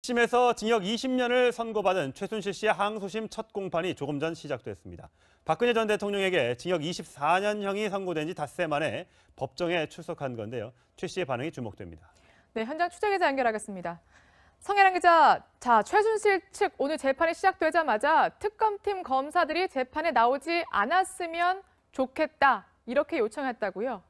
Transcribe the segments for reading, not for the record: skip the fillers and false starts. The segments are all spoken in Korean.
1심에서 징역 20년을 선고받은 최순실 씨의 항소심 첫 공판이 조금 전 시작됐습니다. 박근혜 전 대통령에게 징역 24년형이 선고된 지 닷새 만에 법정에 출석한 건데요. 최 씨의 반응이 주목됩니다. 네, 현장 취재기자 연결하겠습니다. 성혜랑 기자, 최순실 측 오늘 재판이 시작되자마자 특검팀 검사들이 재판에 나오지 않았으면 좋겠다, 이렇게 요청했다고요?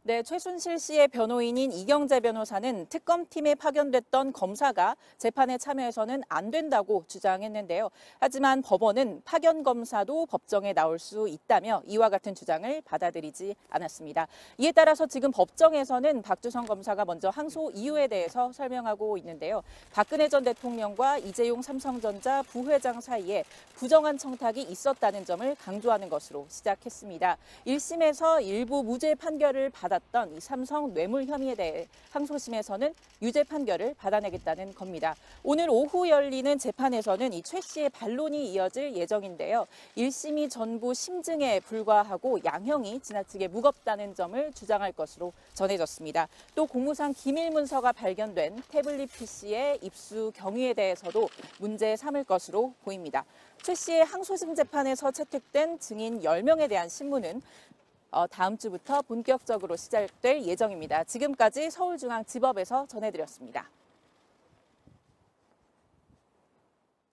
네, 최순실 씨의 변호인인 이경재 변호사는 특검팀에 파견됐던 검사가 재판에 참여해서는 안 된다고 주장했는데요. 하지만 법원은 파견 검사도 법정에 나올 수 있다며 이와 같은 주장을 받아들이지 않았습니다. 이에 따라서 지금 법정에서는 박주성 검사가 먼저 항소 이유에 대해서 설명하고 있는데요. 박근혜 전 대통령과 이재용 삼성전자 부회장 사이에 부정한 청탁이 있었다는 점을 강조하는 것으로 시작했습니다. 1심에서 일부 무죄 판결을 받았던 이 삼성 뇌물 혐의에 대해 항소심에서는 유죄 판결을 받아내겠다는 겁니다. 오늘 오후 열리는 재판에서는 이 최 씨의 반론이 이어질 예정인데요. 1심이 전부 심증에 불과하고 양형이 지나치게 무겁다는 점을 주장할 것으로 전해졌습니다. 또 공무상 기밀 문서가 발견된 태블릿 PC의 입수 경위에 대해서도 문제 삼을 것으로 보입니다. 최 씨의 항소심 재판에서 채택된 증인 10명에 대한 신문은 다음 주부터 본격적으로 시작될 예정입니다. 지금까지 서울중앙지법에서 전해드렸습니다.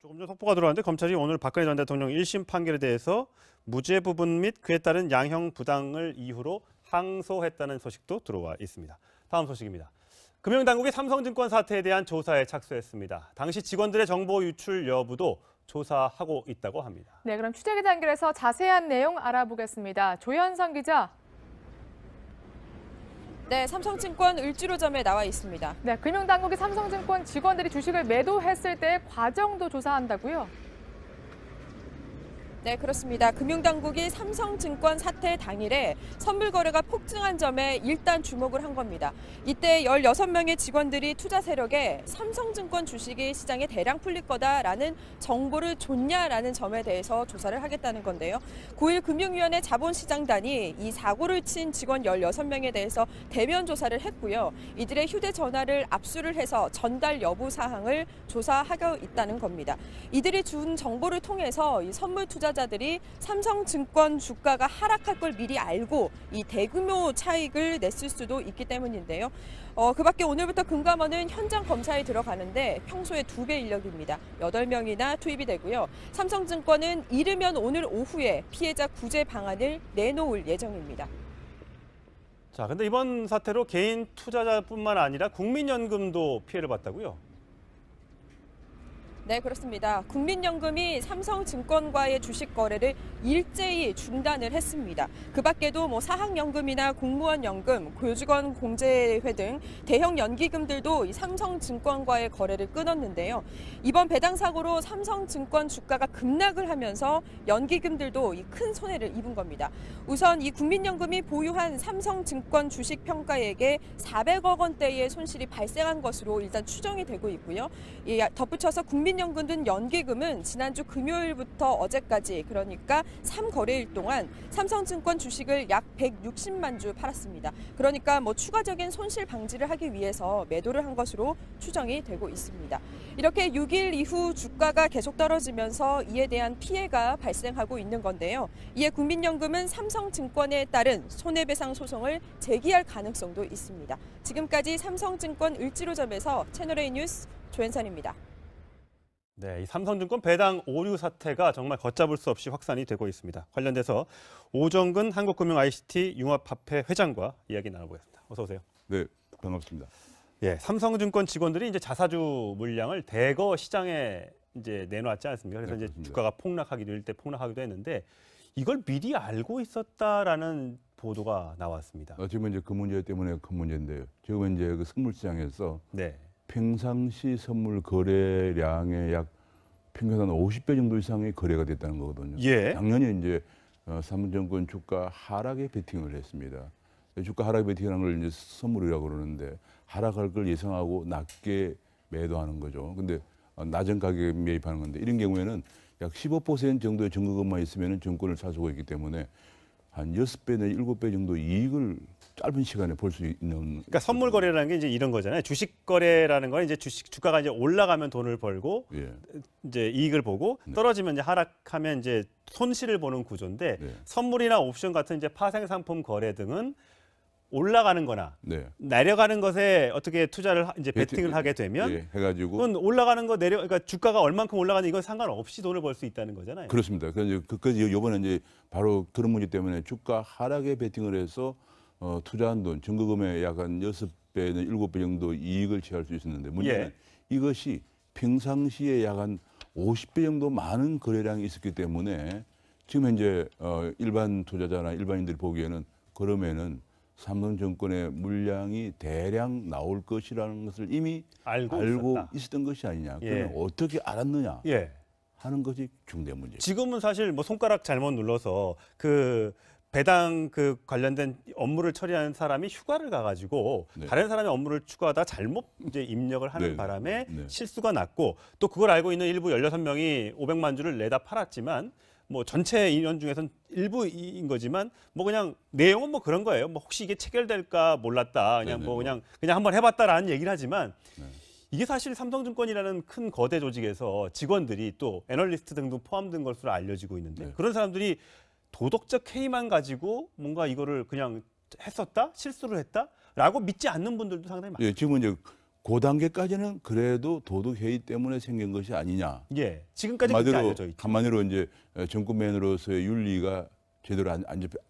조금 전 속보가 들어왔는데 검찰이 오늘 박근혜 전 대통령 1심 판결에 대해서 무죄 부분 및 그에 따른 양형 부당을 이유로 항소했다는 소식도 들어와 있습니다. 다음 소식입니다. 금융당국이 삼성증권 사태에 대한 조사에 착수했습니다. 당시 직원들의 정보 유출 여부도 조사하고 있다고 합니다. 네, 그럼 취재기자 연결해서 자세한 내용 알아보겠습니다. 조현성 기자. 네, 삼성증권 을지로점에 나와 있습니다. 네, 금융당국이 삼성증권 직원들이 주식을 매도했을 때의 과정도 조사한다고요? 네, 그렇습니다. 금융당국이 삼성증권 사태 당일에 선물 거래가 폭증한 점에 일단 주목을 한 겁니다. 이때 16명의 직원들이 투자 세력에 삼성증권 주식이 시장에 대량 풀릴 거다라는 정보를 줬냐라는 점에 대해서 조사를 하겠다는 건데요. 9일 금융위원회 자본시장단이 이 사고를 친 직원 16명에 대해서 대면 조사를 했고요. 이들의 휴대전화를 압수를 해서 전달 여부 사항을 조사하고 있다는 겁니다. 이들이 준 정보를 통해서 이 선물 투자자들이 삼성증권 주가가 하락할 걸 미리 알고 이 대규모 차익을 냈을 수도 있기 때문인데요. 그 밖에 오늘부터 금감원은 현장 검사에 들어가는데 평소의 2배 인력입니다. 8명이나 투입이 되고요. 삼성증권은 이르면 오늘 오후에 피해자 구제 방안을 내놓을 예정입니다. 자, 근데 이번 사태로 개인 투자자뿐만 아니라 국민연금도 피해를 봤다고요? 네, 그렇습니다. 국민연금이 삼성증권과의 주식 거래를 일제히 중단을 했습니다. 그 밖에도 사학연금이나 공무원연금, 교직원 공제회 등 대형 연기금들도 이 삼성증권과의 거래를 끊었는데요. 이번 배당 사고로 삼성증권 주가가 급락을 하면서 연기금들도 이 큰 손해를 입은 겁니다. 우선 이 국민연금이 보유한 삼성증권 주식 평가액에 400억 원대의 손실이 발생한 것으로 일단 추정이 되고 있고요. 덧붙여서 국민연금 등 연기금은 지난주 금요일부터 어제까지, 그러니까 3거래일 동안 삼성증권 주식을 약 160만 주 팔았습니다. 그러니까 추가적인 손실 방지를 하기 위해서 매도를 한 것으로 추정이 되고 있습니다. 이렇게 6일 이후 주가가 계속 떨어지면서 이에 대한 피해가 발생하고 있는 건데요. 이에 국민연금은 삼성증권에 따른 손해배상 소송을 제기할 가능성도 있습니다. 지금까지 삼성증권 을지로점에서 채널A 뉴스 조현선입니다. 네, 이 삼성증권 배당 오류 사태가 정말 걷잡을 수 없이 확산이 되고 있습니다. 관련돼서 오정근 한국금융ICT 융합협회 회장과 이야기 나눠보겠습니다. 어서 오세요. 네, 반갑습니다. 예, 삼성증권 직원들이 이제 자사주 물량을 대거 시장에 이제 내놓았지 않습니까? 그래서 네, 이제 주가가 폭락하기도 일대 폭락하기도 했는데 이걸 미리 알고 있었다라는 보도가 나왔습니다. 지금 이제 그 문제 때문에 큰 문제인데요. 지금 이제 그 선물 시장에서 네. 평상시 선물 거래량의 약 평균 한 50배 정도 이상의 거래가 됐다는 거거든요. 예. 작년에 이제 삼성증권 주가 하락에 베팅을 했습니다. 주가 하락에 베팅하는 걸 이제 선물이라고 그러는데 하락할 걸 예상하고 낮게 매도하는 거죠. 근데 낮은 가격에 매입하는 건데 이런 경우에는 약 15% 정도의 증거금만 있으면 증권을 살 수가 있기 때문에 한 6배 내지 7배 정도 이익을 짧은 시간에 볼 수 있는. 그러니까 선물 거래라는 게 이제 이런 거잖아요. 주식 거래라는 건 이제 주가가 이제 올라가면 돈을 벌고 예. 이제 이익을 보고 떨어지면 이제 하락하면 이제 손실을 보는 구조인데 네. 선물이나 옵션 같은 이제 파생 상품 거래 등은 올라가는 거나 네. 내려가는 것에 어떻게 투자를 이제 베팅을 하게 되면 예, 해가지고 그건 올라가는 거 그러니까 주가가 얼만큼 올라가는 이건 상관없이 돈을 벌 수 있다는 거잖아요. 그렇습니다. 그래서 이번에 이제 바로 그런 문제 때문에 주가 하락에 베팅을 해서 투자한 돈 증거금액 약 한 6배, 7배 정도 이익을 취할 수 있었는데 문제는 예. 이것이 평상시에 약 한 50배 정도 많은 거래량이 있었기 때문에 지금 현재 일반 투자자나 일반인들이 보기에는 그러면은 삼성증권의 물량이 대량 나올 것이라는 것을 이미 알고 있었다. 있었던 것이 아니냐. 예. 그러면 어떻게 알았느냐 예. 하는 것이 중대 문제죠. 지금은 사실 뭐 손가락 잘못 눌러서 그 배당 그 관련된 업무를 처리하는 사람이 휴가를 가가지고 네. 다른 사람의 업무를 추구하다 잘못 이제 입력을 하는 네. 바람에 네. 실수가 났고 또 그걸 알고 있는 일부 16명이 500만 주를 내다 팔았지만 뭐 전체 인원 중에서는 일부인 거지만 뭐 그냥 내용은 뭐 그런 거예요. 뭐 혹시 이게 체결될까 몰랐다. 그냥 네네. 뭐 그냥 한번 해봤다라는 얘기를 하지만 네. 이게 사실 삼성증권이라는 큰 거대 조직에서 직원들이 또 애널리스트 등도 포함된 것으로 알려지고 있는데 네. 그런 사람들이 도덕적 해이만 가지고 뭔가 이거를 그냥 했었다? 실수를 했다?라고 믿지 않는 분들도 상당히 많아요. 예, 지금 이제 그 단계까지는 그래도 도덕 해이 때문에 생긴 것이 아니냐. 예, 지금까지 그렇게 알려져 있죠. 한마디로 이제 정권맨으로서의 윤리가 제대로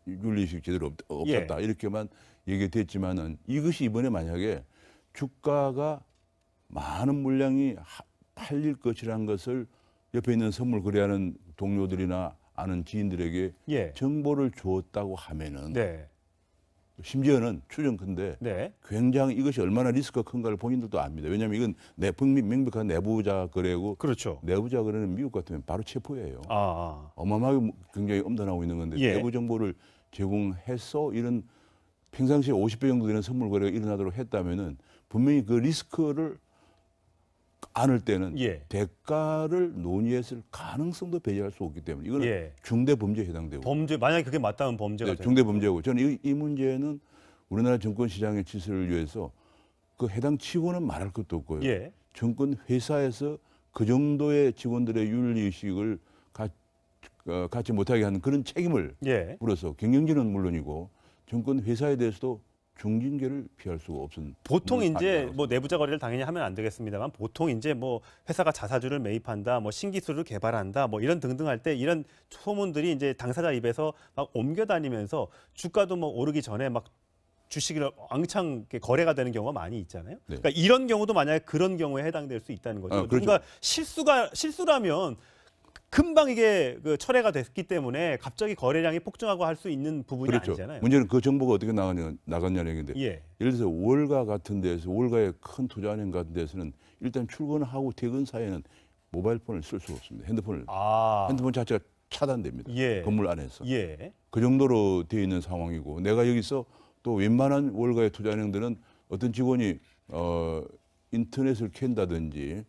윤리식 제대로 없었다 예. 이렇게만 얘기됐지만은 이것이 이번에 만약에 주가가 많은 물량이 팔릴 것이라는 것을 옆에 있는 선물 거래하는 동료들이나 아는 지인들에게 예, 정보를 주었다고 하면은 네, 심지어는 추정컨대 네, 굉장히 이것이 얼마나 리스크가 큰가를 본인들도 압니다. 왜냐하면 이건 명백한 내부자 거래고 그렇죠. 내부자 거래는 미국 같으면 바로 체포예요. 아, 어마어마하게 굉장히 엄단하고 있는 건데 예. 내부 정보를 제공해서 이런 평상시에 50배 정도 되는 선물 거래가 일어나도록 했다면은 분명히 그 리스크를 안을 때는 예, 대가를 논의했을 가능성도 배제할 수 없기 때문에 이거는 예. 중대 범죄에 해당되고 범죄 만약에 그게 맞다면 범죄가 네, 되는 중대 범죄고 저는 이 문제는 우리나라 정권 시장의 질서를 위해서 그 해당 직원은 말할 것도 없고요. 예, 정권 회사에서 그 정도의 직원들의 윤리 의식을 갖지 못하게 하는 그런 책임을 예. 물어서 경영진은 물론이고 정권 회사에 대해서도 중징계를 피할 수가 없은. 보통 이제 아니라고 뭐 내부자 거래를 당연히 하면 안 되겠습니다만 보통 이제 뭐 회사가 자사주를 매입한다, 뭐 신기술을 개발한다, 뭐 이런 등등 할 때 이런 소문들이 이제 당사자 입에서 막 옮겨 다니면서 주가도 뭐 오르기 전에 막 주식이 왕창 이렇게 거래가 되는 경우가 많이 있잖아요. 네. 그러니까 이런 경우도 만약에 그런 경우에 해당될 수 있다는 거죠. 그렇죠. 누군가 실수라면 금방 이게 그 철회가 됐기 때문에 갑자기 거래량이 폭증하고 할 수 있는 부분이 그렇죠. 아니잖아요. 문제는 그 정보가 어떻게 나갔냐는 얘기인데 예, 예를 들어서 월가 같은 데서 월가의 큰 투자은행 같은 데서는 일단 출근하고 퇴근 사이에는 모바일폰을 쓸 수가 없습니다. 핸드폰 자체가 차단됩니다. 예, 건물 안에서. 예, 그 정도로 되어 있는 상황이고 내가 여기서 또 웬만한 월가의 투자은행들은 어떤 직원이 인터넷을 켠다든지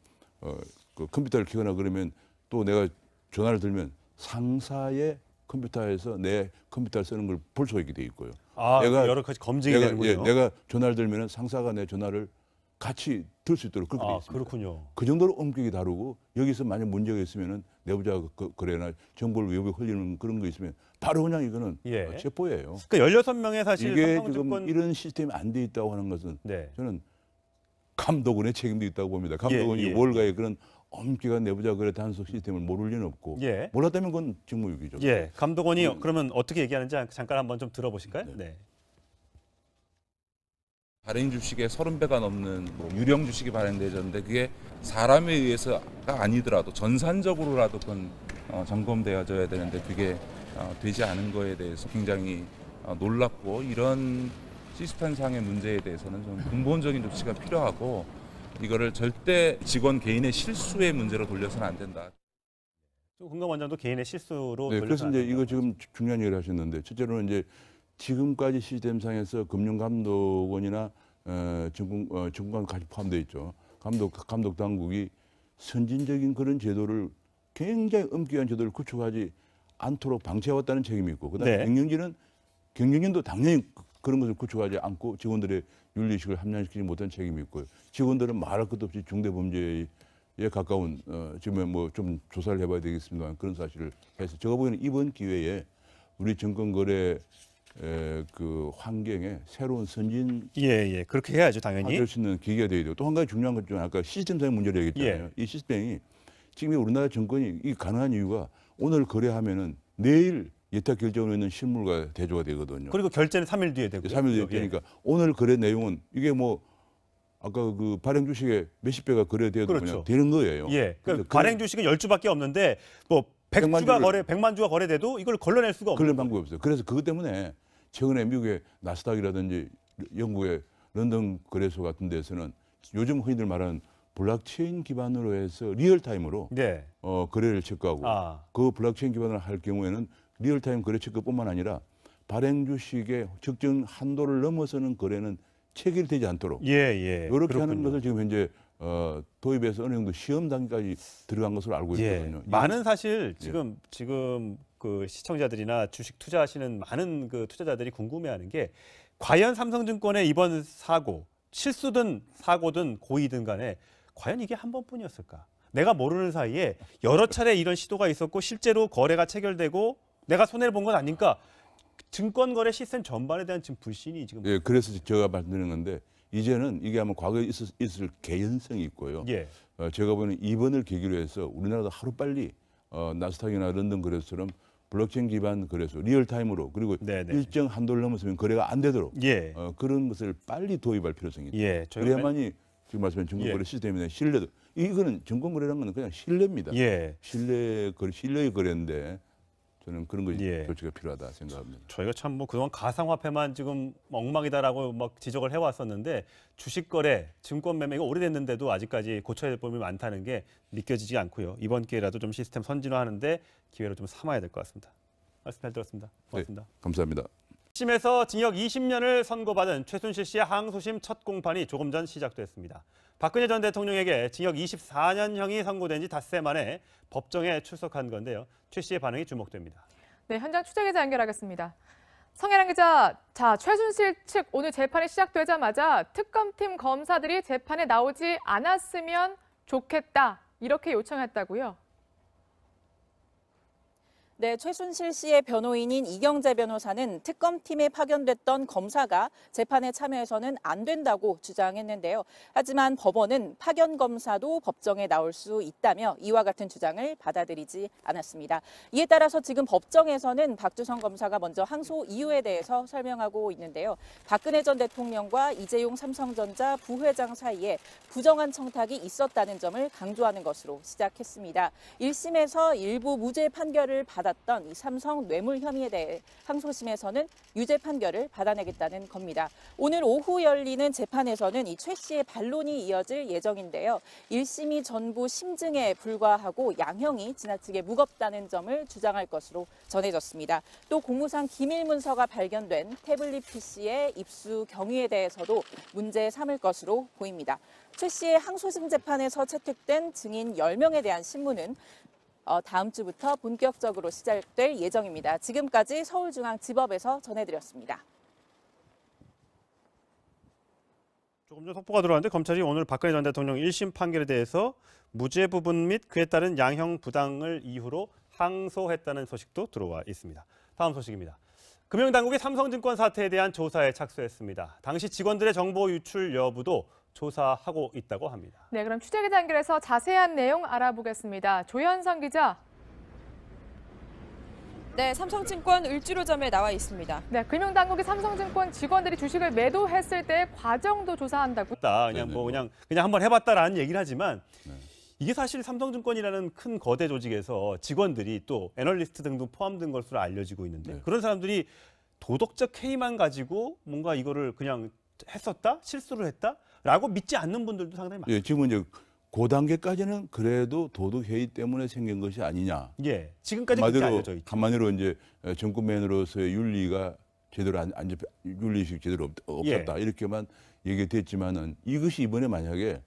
그 컴퓨터를 켜거나 그러면 또 내가 전화를 들면 상사의 컴퓨터에서 내 컴퓨터를 쓰는 걸 볼 수가 있게 돼 있고요. 내가 여러 가지 검증이 되는군요. 내가 전화를 들면 상사가 내 전화를 같이 들 수 있도록 그렇게 돼 있습니다. 그렇군요. 그 정도로 엄격히 다루고 여기서 만약 문제가 있으면은 내부자 거래나 정보를 외부에 흘리는 그런 거 있으면 바로 그냥 이거는 예. 체포예요. 그러니까 16명의 사실 이게 삼성증권 지금 이런 시스템이 안 돼 있다고 하는 것은 네. 저는 감독원의 책임도 있다고 봅니다. 감독원이 예. 월가의 그런 엄격한 내부자 거래 단속 시스템을 모를 리는 없고 예. 몰랐다면 그건 직무유기죠. 예. 감독원이 그러면 어떻게 얘기하는지 잠깐 한번 좀 들어보실까요? 네. 네. 발행 주식의 30배가 넘는 뭐 유령 주식이 발행되었는데 그게 사람에 의해서가 아니더라도 전산적으로라도 그건 점검되어져야 되는데 그게 되지 않은 거에 대해서 굉장히 놀랍고 이런 시스템상의 문제에 대해서는 좀 근본적인 조치가 필요하고 이거를 절대 직원 개인의 실수의 문제로 돌려서는 안 된다. 금강 원장도 개인의 실수로 네, 그래서 이제 이거 돌려서 지금 중요한 얘기를 하셨는데 첫째로는 이제 지금까지 시스템상에서 금융감독원이나 증권까지 포함되어 있죠. 감독 당국이 선진적인 그런 제도를 굉장히 엄격한 제도를 구축하지 않도록 방치해왔다는 책임이 있고, 그다음에 네. 경영진도 당연히 그런 것을 구축하지 않고 직원들의 윤리의식을 함양시키지 못한 책임이 있고요. 직원들은 말할 것도 없이 중대범죄에 가까운 지금 뭐 좀 조사를 해봐야 되겠습니다만 그런 사실을 해서 제가 보기에는 이번 기회에 우리 증권거래 그 환경에 새로운 선진 예. 그렇게 해야죠, 당연히. 할 수 있는 기회가 되어야 되고 또 한 가지 중요한 것 중에 아까 시스템상의 문제를 얘기했잖아요. 이 시스템이 지금 우리나라 정권이 이 가능한 이유가 오늘 거래하면은 내일 예탁 결정을 있는 실물과 대조가 되거든요. 그리고 결제는 3일 뒤에 되고. 3일 뒤에 되니까 오늘 거래 내용은 이게 뭐 아까 그 발행 주식에 몇십 배가 거래되어도 그렇죠. 그냥 되는 거예요. 예. 그러니까 발행 주식은 10주밖에 없는데 뭐 100만 주가 거래돼도 이걸 걸러낼 수가 없는 그런 방법이 없어요. 그래서 그것 때문에 최근에 미국의 나스닥이라든지 영국의 런던 거래소 같은 데서는 요즘 흔히들 말하는 블록체인 기반으로 해서 리얼타임으로 네. 거래를 체크하고 그 블록체인 기반으로 할 경우에는 리얼타임 거래 체크뿐만 아니라 발행 주식의 특정 한도를 넘어서는 거래는 체결되지 않도록 이렇게 그렇군요. 하는 것을 지금 현재 도입해서 어느 정도 시험 단계까지 들어간 것으로 알고 있거든요. 많은 사실 지금 그 시청자들이나 주식 투자하시는 많은 그 투자자들이 궁금해하는 게 과연 삼성증권의 이번 사고, 실수든 사고든 고의든 간에 과연 이게 한 번뿐이었을까? 내가 모르는 사이에 여러 차례 이런 시도가 있었고 실제로 거래가 체결되고 내가 손해를 본 건 아닌가? 증권거래 시스템 전반에 대한 지금 불신이 지금. 예, 그래서 제가 말씀드리는 건데 이제는 이게 아마 과거에 있을 개연성이 있고요. 제가 보는 이번을 계기로 해서 우리나라도 하루빨리 나스닥이나 런던 거래소처럼 블록체인 기반 거래소 리얼타임으로 그리고 일정 한도를 넘어서면 거래가 안 되도록 그런 것을 빨리 도입할 필요성이 있다. 그래야만이 지금 말씀하신 증권거래 시스템이나 신뢰도 이거는 증권거래라는 건 그냥 신뢰입니다. 신뢰의 거래인데 저는 그런 거 조치가 필요하다 생각합니다. 저희가 참 뭐 그동안 가상화폐만 지금 엉망이다라고 막 지적을 해왔었는데 주식 거래, 증권 매매가 오래됐는데도 아직까지 고쳐야 될 부분이 많다는 게 믿겨지지 않고요. 이번 기회라도 좀 시스템 선진화하는데 기회로 좀 삼아야 될 것 같습니다. 말씀 잘 들었습니다. 고맙습니다. 감사합니다. 1심에서 징역 20년을 선고받은 최순실 씨의 항소심 첫 공판이 조금 전 시작됐습니다. 박근혜 전 대통령에게 징역 24년형이 선고된 지 닷새 만에 법정에 출석한 건데요. 최 씨의 반응이 주목됩니다. 네, 현장 취재기자 연결하겠습니다. 성혜랑 기자, 최순실 측 오늘 재판이 시작되자마자 특검팀 검사들이 재판에 나오지 않았으면 좋겠다 이렇게 요청했다고요? 네, 최순실 씨의 변호인인 이경재 변호사는 특검팀에 파견됐던 검사가 재판에 참여해서는 안 된다고 주장했는데요. 하지만 법원은 파견 검사도 법정에 나올 수 있다며 이와 같은 주장을 받아들이지 않았습니다. 이에 따라서 지금 법정에서는 박주성 검사가 먼저 항소 이유에 대해서 설명하고 있는데요. 박근혜 전 대통령과 이재용 삼성전자 부회장 사이에 부정한 청탁이 있었다는 점을 강조하는 것으로 시작했습니다. 1심에서 일부 무죄 판결을 받았던 이 삼성 뇌물 혐의에 대해 항소심에서는 유죄 판결을 받아내겠다는 겁니다. 오늘 오후 열리는 재판에서는 이 최 씨의 반론이 이어질 예정인데요. 1심이 전부 심증에 불과하고 양형이 지나치게 무겁다는 점을 주장할 것으로 전해졌습니다. 또 공무상 기밀 문서가 발견된 태블릿 PC의 입수 경위에 대해서도 문제 삼을 것으로 보입니다. 최 씨의 항소심 재판에서 채택된 증인 10명에 대한 신문은 다음 주부터 본격적으로 시작될 예정입니다. 지금까지 서울중앙지법에서 전해드렸습니다. 조금 전 속보가 들어왔는데 검찰이 오늘 박근혜 전 대통령 1심 판결에 대해서 무죄 부분 및 그에 따른 양형 부당을 이유로 항소했다는 소식도 들어와 있습니다. 다음 소식입니다. 금융당국이 삼성증권 사태에 대한 조사에 착수했습니다. 당시 직원들의 정보 유출 여부도 조사하고 있다고 합니다. 네, 그럼 취재기자 연결해서 자세한 내용 알아보겠습니다. 조현성 기자. 네, 삼성증권 을지로점에 나와 있습니다. 네, 금융당국이 삼성증권 직원들이 주식을 매도했을 때 과정도 조사한다고. 그냥 한번 해봤다라는 얘기를 하지만 이게 사실 삼성증권이라는 큰 거대 조직에서 직원들이 또 애널리스트 등도 포함된 것으로 알려지고 있는데 그런 사람들이 도덕적 해이만 가지고 뭔가 이거를 그냥 했었다? 실수를 했다? 라고 믿지 않는 분들도 상당히 많아요. 지금 이제 그 단계까지는 그래도 도덕 해이 때문에 생긴 것이 아니냐. 지금까지 그렇게 알려져 있죠. 한마디로 이제 정권맨으로서의 윤리가 제대로 윤리식 제대로 없었다. 이렇게만 얘기됐지만은 이것이 이번에 만약에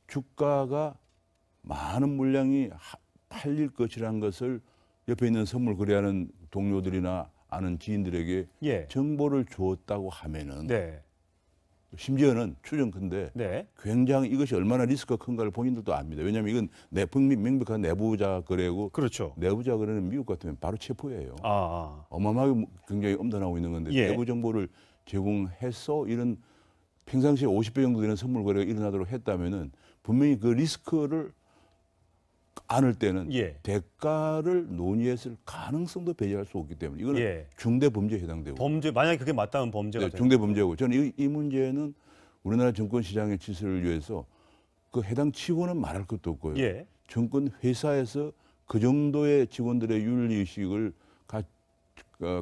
주가가 많은 물량이 팔릴 것이라는 것을 옆에 있는 선물 거래하는 동료들이나 아는 지인들에게 예. 정보를 주었다고 하면은 네. 심지어는 추정컨대 네. 굉장히 이것이 얼마나 리스크가 큰가를 본인들도 압니다. 왜냐하면 이건 명백한 내부자 거래고 그렇죠. 내부자 거래는 미국 같으면 바로 체포예요. 아. 어마어마하게 굉장히 엄단하고 있는 건데 예. 내부 정보를 제공해서 이런 평상시에 50배 정도 되는 선물 거래가 일어나도록 했다면은 분명히 그 리스크를 안을 때는 예. 대가를 논의했을 가능성도 배제할 수 없기 때문에 이거는 예. 중대 범죄에 해당되고 범죄 만약에 그게 맞다면 범죄가 네, 되는 중대 범죄고 저는 이 문제는 우리나라 정권 시장의 질서를 위해서 그 해당 직원은 말할 것도 없고요. 예. 정권 회사에서 그 정도의 직원들의 윤리 의식을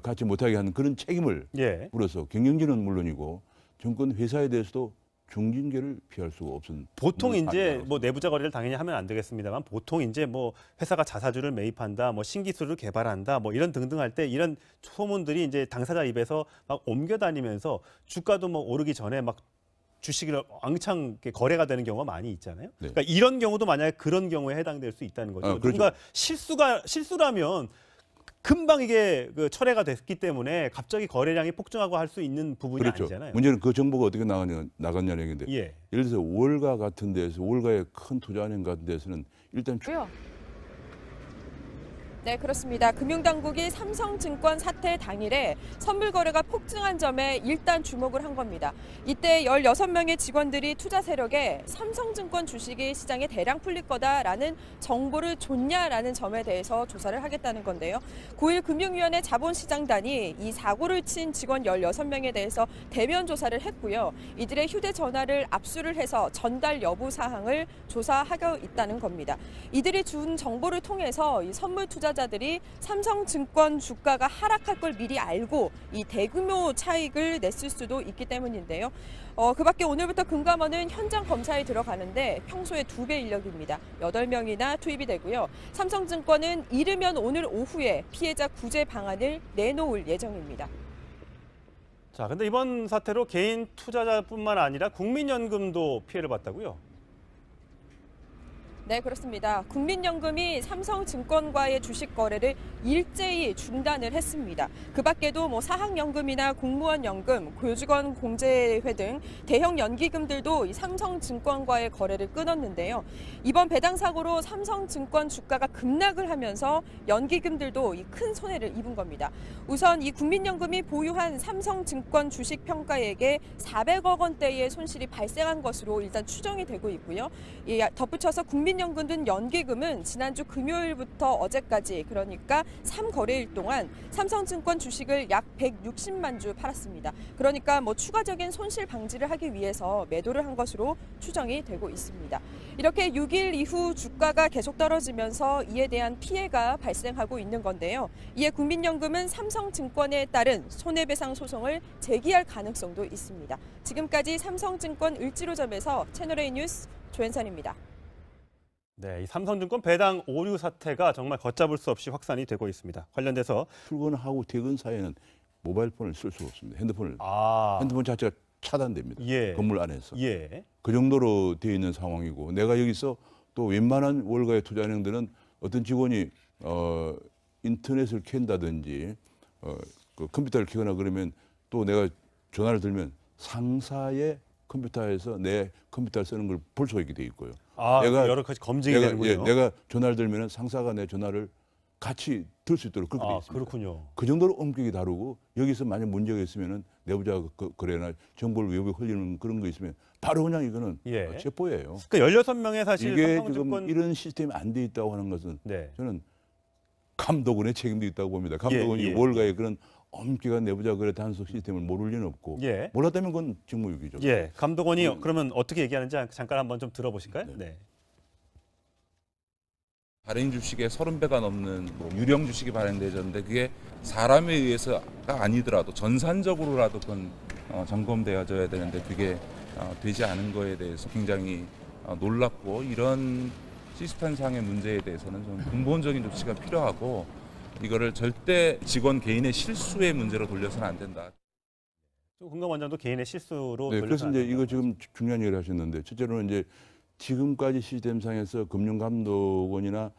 갖지 못하게 하는 그런 책임을 예. 물어서 경영진은 물론이고 정권 회사에 대해서도 중징계를 피할 수가 없은. 보통 그런 이제 사안이라고 뭐 내부자 거래를 당연히 하면 안 되겠습니다만 보통 이제 뭐 회사가 자사주를 매입한다, 뭐 신기술을 개발한다, 뭐 이런 등등 할 때 이런 소문들이 이제 당사자 입에서 막 옮겨 다니면서 주가도 뭐 오르기 전에 막 주식이 왕창 이렇게 거래가 되는 경우가 많이 있잖아요. 네. 그러니까 이런 경우도 만약에 그런 경우에 해당될 수 있다는 거죠. 그렇죠. 누군가 실수라면 금방 이게 그 철회가 됐기 때문에 갑자기 거래량이 폭증하고 할 수 있는 부분이 그렇죠. 아니잖아요. 문제는 그 정보가 어떻게 나갔냐는 얘기인데 예. 예를 들어서 월가 같은 데서 월가의 큰 투자은행 같은 데서는 일단 왜요? 네, 그렇습니다. 금융당국이 삼성증권 사태 당일에 선물 거래가 폭증한 점에 일단 주목을 한 겁니다. 이때 16명의 직원들이 투자 세력에 삼성증권 주식이 시장에 대량 풀릴 거다라는 정보를 줬냐라는 점에 대해서 조사를 하겠다는 건데요. 9일 금융위원회 자본시장단이 이 사고를 친 직원 16명에 대해서 대면 조사를 했고요. 이들의 휴대전화를 압수를 해서 전달 여부 사항을 조사하고 있다는 겁니다. 이들이 준 정보를 통해서 이 선물 투자자들이 삼성증권 주가가 하락할 걸 미리 알고 이 대규모 차익을 냈을 수도 있기 때문인데요. 그 밖에 오늘부터 금감원은 현장 검사에 들어가는데 평소의 2배 인력입니다. 8명이나 투입이 되고요. 삼성증권은 이르면 오늘 오후에 피해자 구제 방안을 내놓을 예정입니다. 자, 근데 이번 사태로 개인 투자자뿐만 아니라 국민연금도 피해를 봤다고요? 네, 그렇습니다. 국민연금이 삼성증권과의 주식 거래를 일제히 중단을 했습니다. 그 밖에도 뭐 사학연금이나 공무원연금, 교직원 공제회 등 대형 연기금들도 이 삼성증권과의 거래를 끊었는데요. 이번 배당 사고로 삼성증권 주가가 급락을 하면서 연기금들도 이 큰 손해를 입은 겁니다. 우선 이 국민연금이 보유한 삼성증권 주식 평가액에 400억 원대의 손실이 발생한 것으로 일단 추정이 되고 있고요. 덧붙여서 국민연금 등 연기금은 지난주 금요일부터 어제까지 그러니까 3거래일 동안 삼성증권 주식을 약 160만 주 팔았습니다. 그러니까 뭐 추가적인 손실 방지를 하기 위해서 매도를 한 것으로 추정이 되고 있습니다. 이렇게 6일 이후 주가가 계속 떨어지면서 이에 대한 피해가 발생하고 있는 건데요. 이에 국민연금은 삼성증권에 따른 손해배상 소송을 제기할 가능성도 있습니다. 지금까지 삼성증권 을지로점에서 채널A 뉴스 조현선입니다. 네, 이 삼성증권 배당 오류 사태가 정말 걷잡을 수 없이 확산이 되고 있습니다. 관련돼서 출근하고 퇴근 사이에는 모바일 폰을 쓸 수가 없습니다. 핸드폰 자체가 차단됩니다. 예. 건물 안에서. 예. 그 정도로 되어 있는 상황이고 내가 여기서 또 웬만한 월가의 투자은행들은 어떤 직원이 인터넷을 켠다든지 그 컴퓨터를 켜거나 그러면 또 내가 전화를 들면 상사의 컴퓨터에서 내 컴퓨터를 쓰는 걸 볼 수가 있게 돼 있고요. 내가 여러 가지 검증이 되는군요. 내가 전화를 들면 상사가 내 전화를 같이 들 수 있도록 그렇게 돼 있습니다. 그렇군요. 그 정도로 엄격히 다루고 여기서 만약 문제가 있으면은 내부자 거래나 정보를 외부에 흘리는 그런 거 있으면 바로 그냥 이거는 체포예요. 그러니까 16명의 사실 이게 삼성증권 지금 이런 시스템이 안 돼 있다고 하는 것은 네. 저는 감독원의 책임도 있다고 봅니다. 감독원이 월가의 그런 엄격한 내부자 거래 단속 시스템을 모를 리는 없고 몰랐다면 그건 직무유기죠. 예, 감독원이 그러면 어떻게 얘기하는지 잠깐 한번 좀 들어보실까요? 네. 발행 주식의 30배가 넘는 뭐 유령 주식이 발행되었는데 그게 사람에 의해서가 아니더라도 전산적으로라도 그건 점검되어져야 되는데 그게 되지 않은 거에 대해서 굉장히 놀랍고 이런 시스템상의 문제에 대해서는 좀 근본적인 조치가 필요하고 이거를 절대 직원 개인의 실수의 문제로 돌려서는 안 된다. 금감원장도 개인의 실수로 네, 그래서 이제 이거 지금 중요한 얘기를 하셨는데 첫째로는 이제 지금까지 시스템상에서 금융감독원이나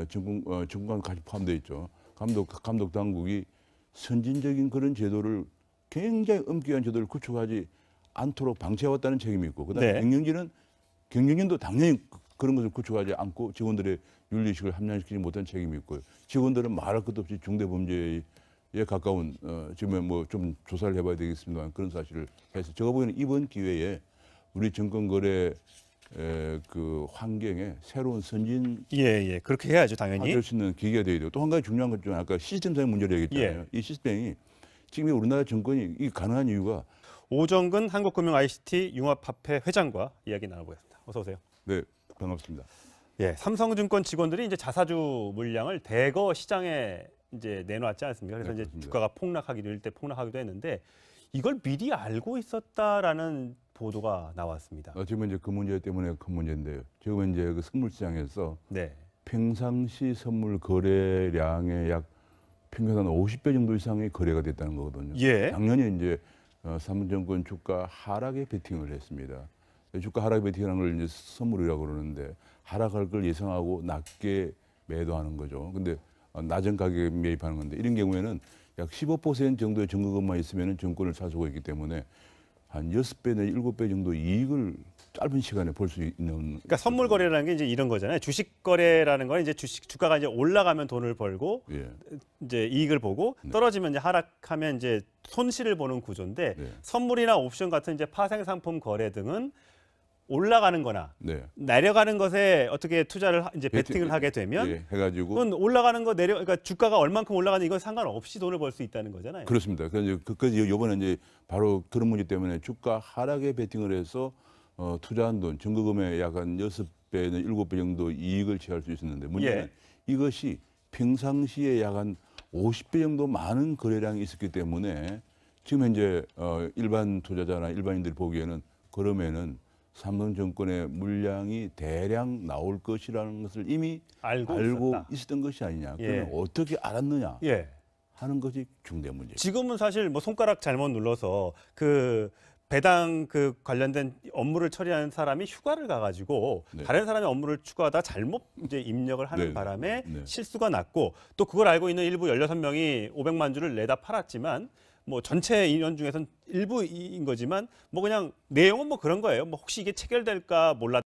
정권 같이 포함되어 있죠. 감독 당국이 선진적인 그런 제도를 굉장히 엄격한 제도를 구축하지 않도록 방치해왔다는 책임이 있고, 그다음에 네. 경영진도 당연히 그런 것을 구축하지 않고 직원들의 윤리의식을 함양시키지 못한 책임이 있고요. 직원들은 말할 것도 없이 중대범죄에 가까운 지금 뭐 좀 조사를 해봐야 되겠습니다만 그런 사실을 해서 제가 보기에는 이번 기회에 우리 정권거래 그 환경에 새로운 선진 예. 그렇게 해야죠, 당연히. 할 수 있는 기회가 되어야 되고 또 한 가지 중요한 것 중에 아까 시스템상의 문제를 얘기했잖아요. 이 시스템이 지금 우리나라 정권이 이 가능한 이유가 오정근 한국금융 ICT 융합협회 회장과 이야기 나눠보겠습니다. 어서 오세요. 네, 반갑습니다. 예, 삼성증권 직원들이 이제 자사주 물량을 대거 시장에 이제 내놓았지 않습니까? 그래서 네, 이제 그렇습니다. 주가가 폭락하기도 일대 폭락하기도 했는데 이걸 미리 알고 있었다라는 보도가 나왔습니다. 지금 이제 그 문제 때문에 큰 문제인데요. 지금 이제 그 선물 시장에서 네. 평상시 선물 거래량의 약 평균 한 50배 정도 이상의 거래가 됐다는 거거든요. 예. 작년에 이제 삼성증권 주가 하락에 베팅을 했습니다. 주가 하락 베팅이라는 걸 이제 선물이라고 그러는데 하락할 걸 예상하고 낮게 매도하는 거죠. 근데 낮은 가격에 매입하는 건데 이런 경우에는 약 15% 정도의 증거금만 있으면 증권을 사수고 있기 때문에 한 6배 내지 7배 정도 이익을 짧은 시간에 볼 수 있는. 그러니까 선물 거래라는 게 이제 이런 거잖아요. 주식 거래라는 건 이제 주가가 이제 올라가면 돈을 벌고 예. 이제 이익을 보고 떨어지면 이제 하락하면 이제 손실을 보는 구조인데 네. 선물이나 옵션 같은 이제 파생 상품 거래 등은 올라가는 거나 네. 내려가는 것에 어떻게 투자를 이제 베팅을 하게 되면 예, 해가지고 그건 올라가는 거 그러니까 주가가 얼만큼 올라가는 이건 상관없이 돈을 벌 수 있다는 거잖아요. 그렇습니다. 그래서 이번에 이제 바로 그런 문제 때문에 주가 하락에 베팅을 해서 투자한 돈 증거금의 약 한 6배, 7배 정도 이익을 취할 수 있었는데 문제는 이것이 평상시에 약 한 50배 정도 많은 거래량이 있었기 때문에 지금 현재 일반 투자자나 일반인들이 보기에는 그러면은 삼성증권의 물량이 대량 나올 것이라는 것을 이미 알고 있었던 것이 아니냐. 그러면 어떻게 알았느냐 하는 것이 중대 문제입니다. 지금은 사실 뭐 손가락 잘못 눌러서 그 배당 그 관련된 업무를 처리하는 사람이 휴가를 가가지고 다른 사람의 업무를 추구하다 잘못 이제 입력을 하는 바람에 실수가 났고 또 그걸 알고 있는 일부 16명이 500만 주를 내다 팔았지만 뭐 전체 인원 중에서는 일부인 거지만 뭐 그냥 내용은 뭐 그런 거예요. 뭐 혹시 이게 체결될까 몰라.